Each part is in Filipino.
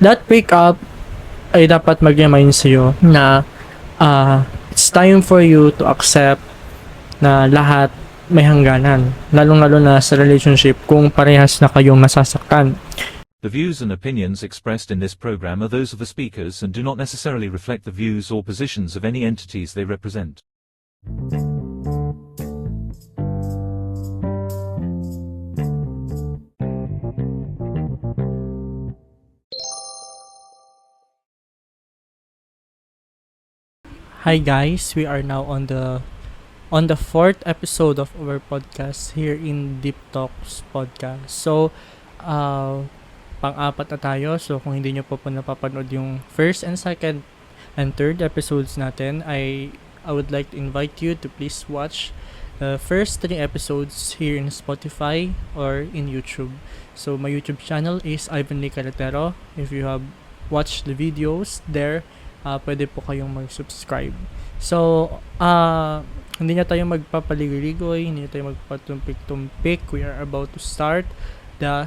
That breakup ay dapat mag-remind sa'yo na it's time for you to accept na lahat may hangganan. Lalong-lalo na sa relationship kung parehas na kayong nasasaktan. The views and opinions expressed in this program are those of the speakers and do not necessarily reflect the views or positions of any entities they represent. Hi guys, we are now on the fourth episode of our podcast here in Deep Talks Podcast. So, pang-apat na tayo. So, kung hindi nyo pa po napapanood yung first and second and third episodes natin, I would like to invite you to please watch the first 3 episodes here in Spotify or in YouTube. So, my YouTube channel is Ivan Lee Caratero. If you have watched the videos there, pwede po kayong mag-subscribe. So, hindi na tayo magpapaligoy-ligoy, hindi na tayo magpatumpik-tumpik. We are about to start the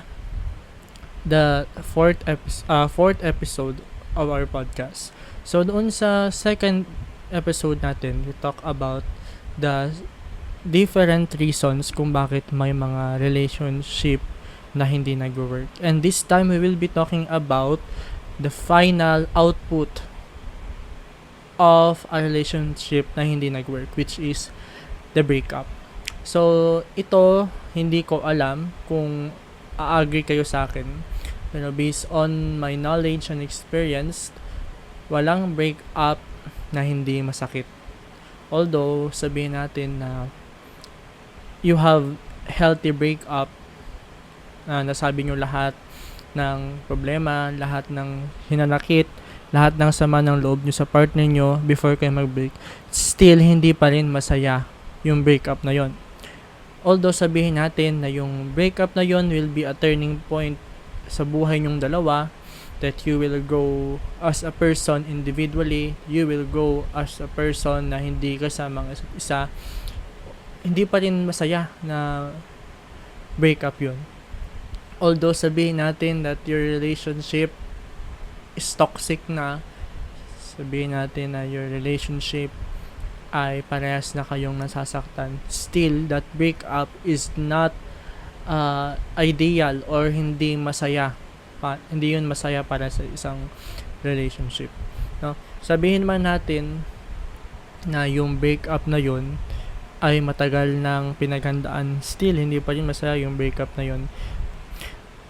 fourth episode of our podcast. So, doon sa second episode natin, we talk about the different reasons kung bakit may mga relationship na hindi nag-work. And this time, we will be talking about the final output of a relationship na hindi nag-work, which is the breakup. So, ito, hindi ko alam kung a-agree kayo sa akin. Pero based on my knowledge and experience, walang breakup na hindi masakit. Although, sabihin natin na you have healthy breakup, na nasabi nyo lahat ng problema, lahat ng hinanakit, lahat ng sama ng loob nyo sa partner nyo before kayo mag-break, still hindi pa rin masaya yung breakup na yon. Although sabihin natin na yung breakup na yon will be a turning point sa buhay nyong dalawa, that you will grow as a person individually, you will grow as a person na hindi kasama ang isa't isa, hindi pa rin masaya na breakup yon. Although sabihin natin that your relationship is toxic na, sabihin natin na your relationship ay parehas na kayong nasasaktan, still that breakup is not ideal or hindi masaya hindi yun masaya para sa isang relationship, no? Sabihin man natin na yung breakup na yun ay matagal nang pinaghandaan, still hindi pa rin masaya yung breakup na yun.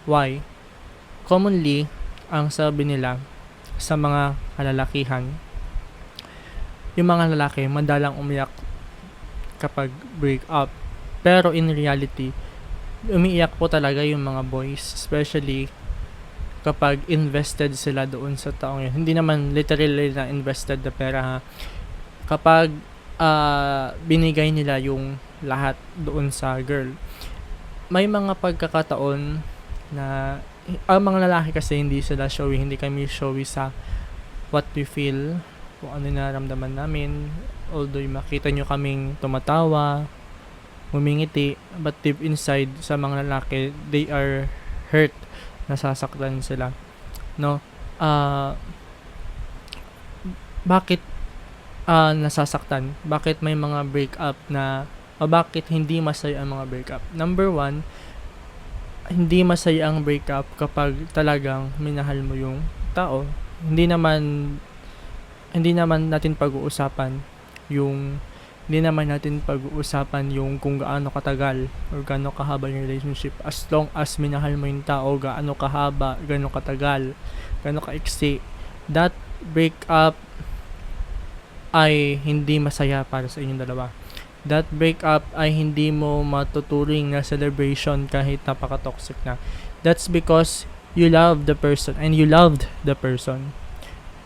Why? Commonly, ang sabi nila sa mga kalalakihan, yung mga lalaki madalang umiyak kapag break up. Pero in reality, umiiyak po talaga yung mga boys, especially kapag invested sila doon sa taong yun. Hindi naman literally na invested na pera, ha. Kapag binigay nila yung lahat doon sa girl. May mga pagkakataon na ang mga lalaki kasi hindi sila showy, hindi kami showy sa what we feel, kung ano yung nararamdaman namin. Although makita nyo kaming tumatawa, humingiti, but deep inside sa mga lalaki, they are hurt, nasasaktan sila, no? Bakit nasasaktan? Bakit may mga breakup na bakit hindi masaya ang mga breakup? Number 1, hindi masaya ang breakup kapag talagang minahal mo yung tao. Hindi naman natin pag-uusapan yung kung gaano katagal or gaano kahaba yung relationship. As long as minahal mo yung tao, gaano kahaba, gaano katagal, gaano kaiksi, that breakup ay hindi masaya para sa inyong dalawa. That breakup ay hindi mo matuturing na celebration kahit napaka-toxic na. That's because you love the person and you loved the person.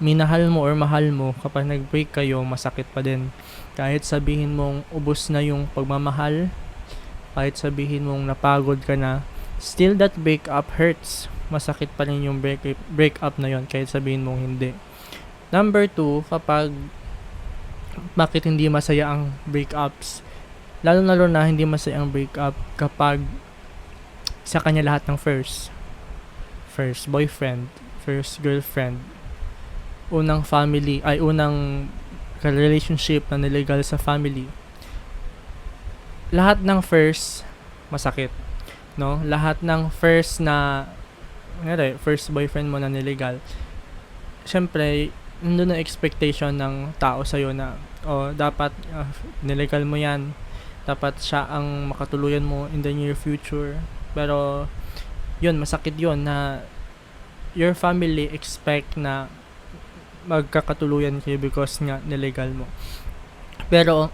Minahal mo or mahal mo, kapag nag-break kayo, masakit pa din. Kahit sabihin mong ubos na yung pagmamahal, kahit sabihin mong napagod ka na, still that breakup hurts. Masakit pa rin yung breakup na yon kahit sabihin mong hindi. Number 2, bakit hindi masaya ang breakups? Lalo na hindi masaya ang breakup kapag sa kanya lahat ng first boyfriend, first girlfriend, unang family, ay unang relationship na niligal sa family, lahat ng first masakit, no? Lahat ng first na, first boyfriend mo na niligal, syempre, nandun ang expectation ng tao sa'yo na, dapat niligal mo yan, dapat siya ang makatuluyan mo in the near future. Pero, yun, masakit yun na your family expect na magkakatuluyan kayo because nga niligal mo. Pero,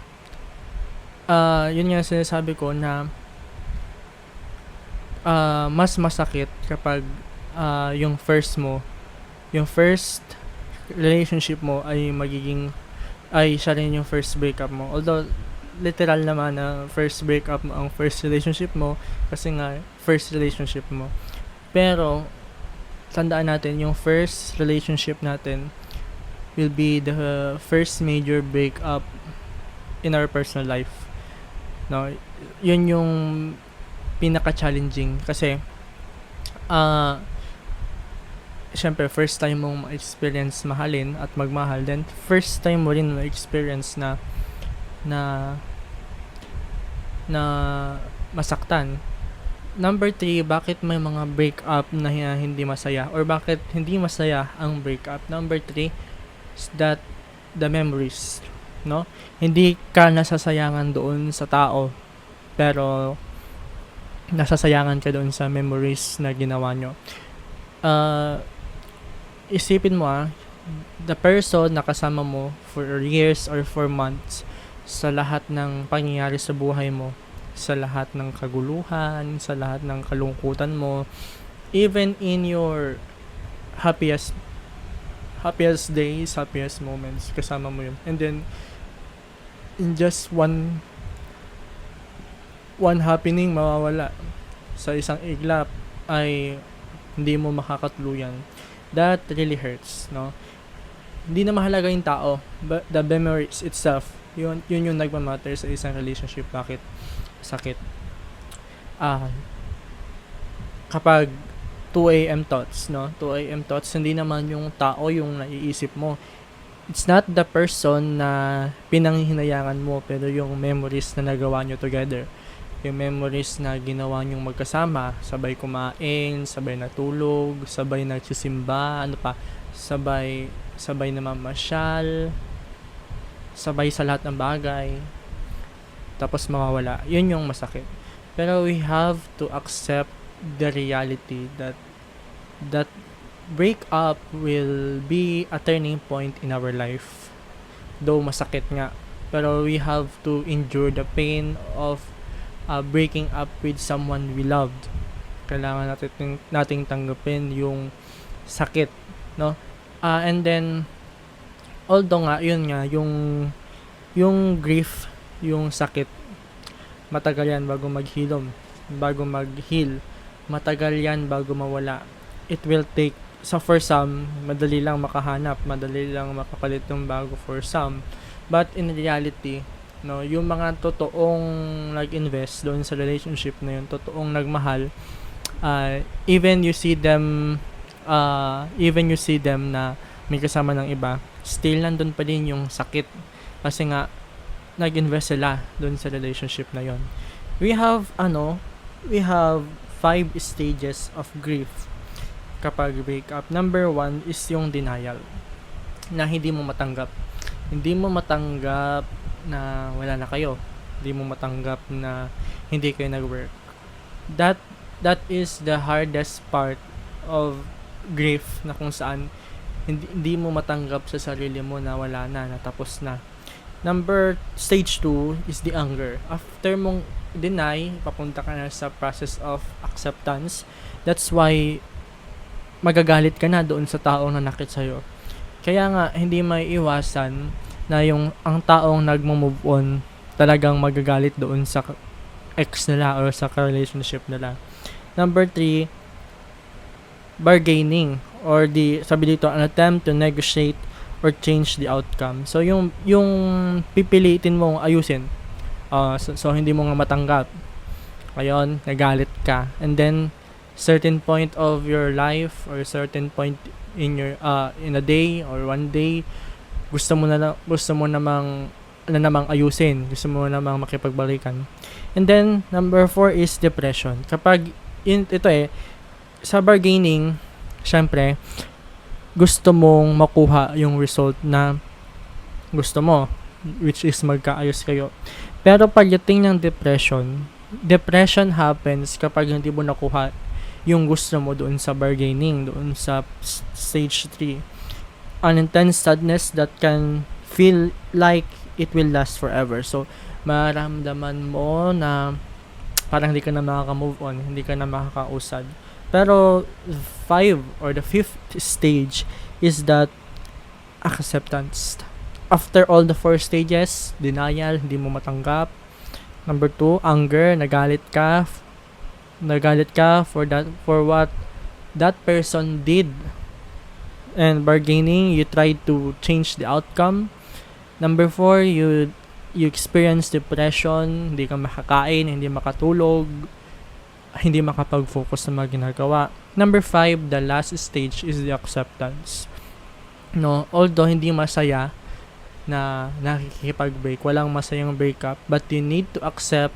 yun nga sinasabi ko na mas masakit kapag yung first relationship mo ay siya rin yung first breakup mo. Although, literal naman na first breakup mo ang first relationship mo kasi nga first relationship mo. Pero, tandaan natin, yung first relationship natin will be the first major breakup in our personal life. No, yun yung pinaka-challenging kasi syempre first time mong ma-experience mahalin at magmahal, then first time mo rin ma-experience na masaktan. Number 3, bakit may mga breakup na hindi masaya or bakit hindi masaya ang breakup? Number 3 is that the memories, no? Hindi ka nasasayangan doon sa tao, pero nasasayangan ka doon sa memories na ginawa nyo. Isipin mo the person na kasama mo for years or for months sa lahat ng pangyayari sa buhay mo, sa lahat ng kaguluhan, sa lahat ng kalungkutan mo, even in your happiest days, happiest moments, kasama mo yun. And then, in just one happening, mawawala. Sa isang iglap, ay hindi mo makakatuluyan. That really hurts, no? Hindi na mahalaga yung tao, but the memories itself, yun yung nagmamatter sa isang relationship. Bakit sakit? Kapag 2 a.m. thoughts, no? 2 a.m. thoughts, hindi naman yung tao yung naiisip mo. It's not the person na pinanghihinayangan mo, pero yung memories na nagawa nyo together. Yung memories na ginawa nyong magkasama, sabay kumain, sabay natulog, sabay nagsisimba, sabay namamasyal, sabay sa lahat ng bagay, tapos mawawala. Yun yung masakit. Pero we have to accept the reality that breakup will be a turning point in our life. Though masakit nga, pero we have to endure the pain of breaking up with someone we loved. Kailangan nating tanggapin yung sakit, no? And then, although nga, yun nga, yung grief, yung sakit, matagal yan bago mag-heal. Matagal yan bago mawala. It will take, so for some, madali lang makahanap, madali lang makapalit ng bago for some. But in reality, no, yung mga totoong nag-invest doon sa relationship na yun, totoong nagmahal, even you see them na may kasama ng iba, still nandun pa din yung sakit kasi nga nag-invest sila doon sa relationship na yon. We have 5 stages of grief kapag breakup. Number 1 is yung denial, na hindi mo matanggap na wala na kayo, hindi mo matanggap na hindi kayo nag-work. That is the hardest part of grief, na kung saan hindi mo matanggap sa sarili mo na wala na, natapos na. Stage 2 is the anger. After mong deny, papunta ka na sa process of acceptance. That's why magagalit ka na doon sa taong nanakit sa'yo. Kaya nga, hindi may iwasan na ang taong nagmo-move on talagang magagalit doon sa ex nila or sa relationship nila. Number 3, bargaining, or sabi dito, an attempt to negotiate or change the outcome. So yung pipilitin mong ayusin, so hindi mo nga matanggap, ngayon nagalit ka, and then certain point of your life or certain point in your in a day or one day, gusto mo namang ayusin, gusto mo namang makipagbalikan. And then number 4 is depression. Kapag sa bargaining, syempre gusto mong makuha yung result na gusto mo, which is magkaayos kayo. Pero pagdating ng depression happens kapag hindi mo nakuha yung gusto mo doon sa bargaining, doon sa stage 3. An intense sadness that can feel like it will last forever. So, maramdaman mo na parang hindi ka na makaka-move on, hindi ka na makakausad. Pero 5 or the 5th stage is that acceptance. After all the 4 stages, denial, hindi mo matanggap. Number 2, anger, nagalit ka for what that person did. And bargaining, you tried to change the outcome. Number 4, you experience depression, hindi ka makakain, hindi makatulog, hindi makapag-focus sa mga ginagawa. Number 5, the last stage is the acceptance. No, although hindi masaya na nakikipag-break, walang masayang breakup, but you need to accept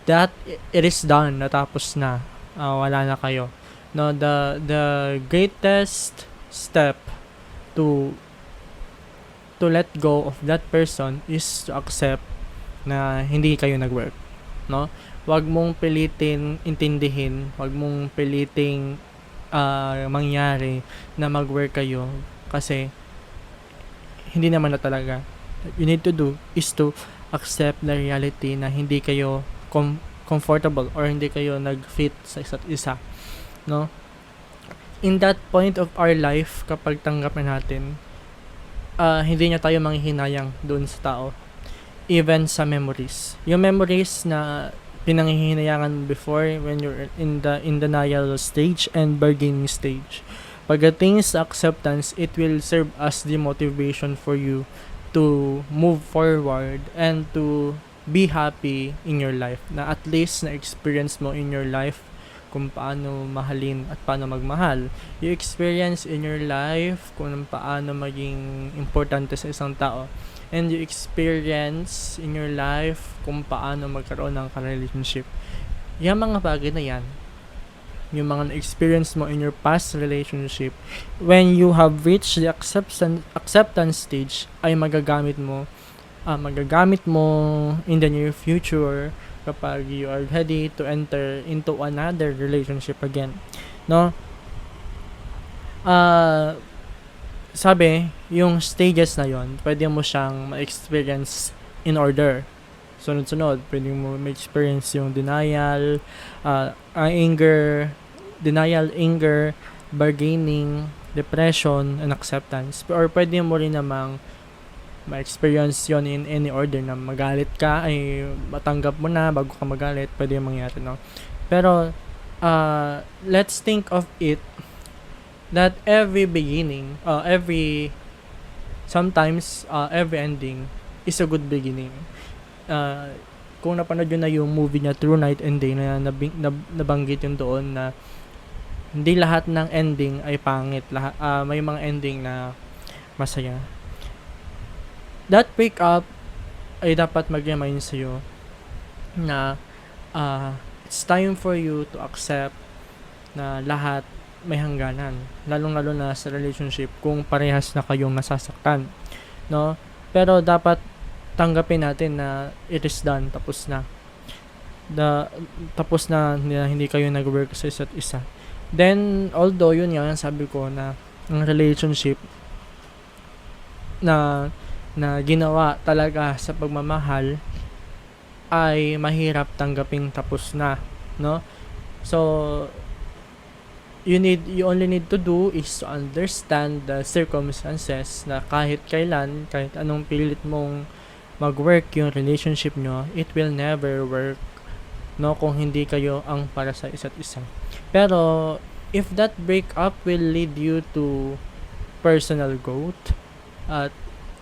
that it is done, natapos na, wala na kayo. No, the greatest step to let go of that person is to accept na hindi kayo nag-work, no? Wag mong pilitin intindihin, wag mong piliting mangyari na mag-work kayo kasi hindi naman na talaga. You need to do is to accept the reality na hindi kayo comfortable or hindi kayo nag-fit sa isa't isa, no? In that point of our life, kapag tanggap na natin, hindi niya tayo manghihinayang doon sa tao. Even sa memories. Yung memories na pinanghihinayangan mo before when you're in the denial stage and bargaining stage. Pagdating sa acceptance, it will serve as the motivation for you to move forward and to be happy in your life. Na at least na-experience mo in your life kung paano mahalin at paano magmahal. You experience in your life kung paano maging importante sa isang tao. And you experience in your life kung paano magkaroon ng relationship. Yung mga bagay na yan, yung mga na-experience mo in your past relationship, when you have reached the acceptance stage, ay magagamit mo in the near future kapag you are ready to enter into another relationship again, no? Sabi, yung stages na yon, pwede mo siyang ma-experience in order. Sunod-sunod, pwede mo ma-experience yung denial, anger, bargaining, depression, and acceptance. Or pwede mo rin namang ma-experience yon in any order, na magalit ka, ay matanggap mo na bago ka magalit, pwede yung mangyari, no? Pero, let's think of it that every beginning, sometimes every ending is a good beginning. Kung napanood yun na yung movie niya True Night and Day, na nabanggit yun doon na hindi lahat ng ending ay pangit. May mga ending na masaya. That breakup ay dapat mag-remind sa'yo na it's time for you to accept na lahat may hangganan, lalong-lalo na sa relationship kung parehas na kayong nasasaktan, no? Pero dapat tanggapin natin na it is done, tapos na hindi kayo nag-work sa isa't isa. Then although yun nga sabi ko na ang relationship na ginawa talaga sa pagmamahal ay mahirap tanggaping tapos na, no? So you only need to do is to understand the circumstances na kahit kailan, kahit anong pilit mong mag-work yung relationship nyo, it will never work, no, kung hindi kayo ang para sa isa't isa. Pero if that breakup will lead you to personal growth at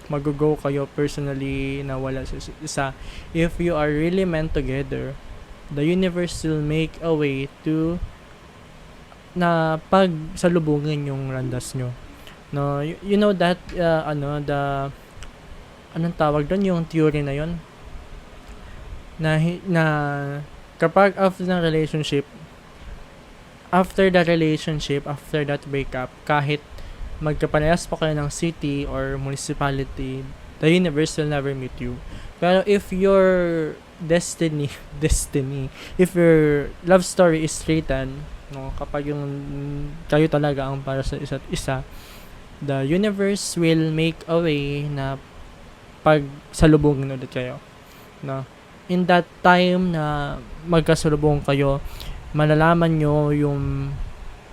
mag-go kayo personally na wala sa isa't isa, if you are really meant together, the universe will make a way to na pag salubungin yung landas nyo. No, you know that the anong tawag doon, yung theory na yon, na kapag after ng relationship, after that breakup, kahit magkaparehas pa kayo ng city or municipality, the universe will never meet you. Pero if your destiny, if your love story is written, no, kapag yung kayo talaga ang para sa isa't isa, the universe will make a way na pag salubungin ulit kayo, no. In that time na magkasalubong kayo, malalaman nyo yung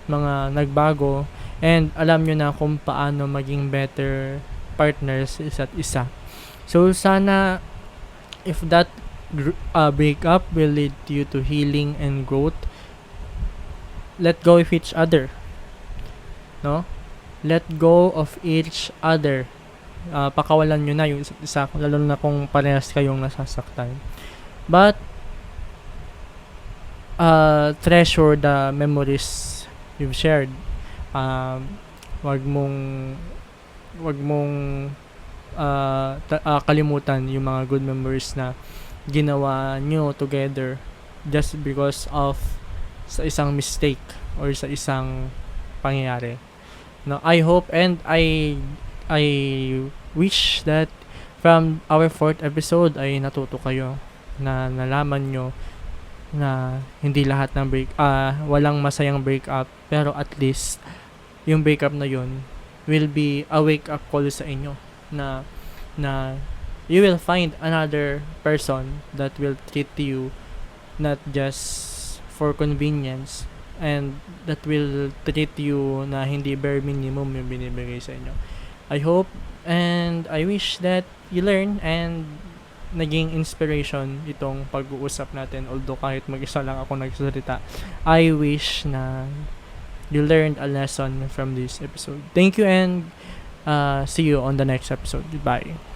mga nagbago and alam nyo na kung paano maging better partners isa't isa. So sana if that breakup will lead you to healing and growth, let go of each other, no? Let go of each other. Pakawalan nyo na yung isa't isa, lalo na kung parehas kayong nasasaktan. But treasure the memories you've shared. Wag mong kalimutan yung mga good memories na ginawa nyo together just because of sa isang mistake or sa isang pangyayari. No, I hope and I wish that from our 4th episode ay natuto kayo, na nalaman nyo na hindi lahat ng walang masayang breakup, pero at least yung breakup na yun will be a wake up call sa inyo na you will find another person that will treat you not just for convenience, and that will treat you na hindi bare minimum yung binibigay sa inyo. I hope and I wish that you learn and naging inspiration itong pag-uusap natin, although kahit mag-isa lang ako nagsasalita. I wish na you learned a lesson from this episode. Thank you and see you on the next episode. Goodbye.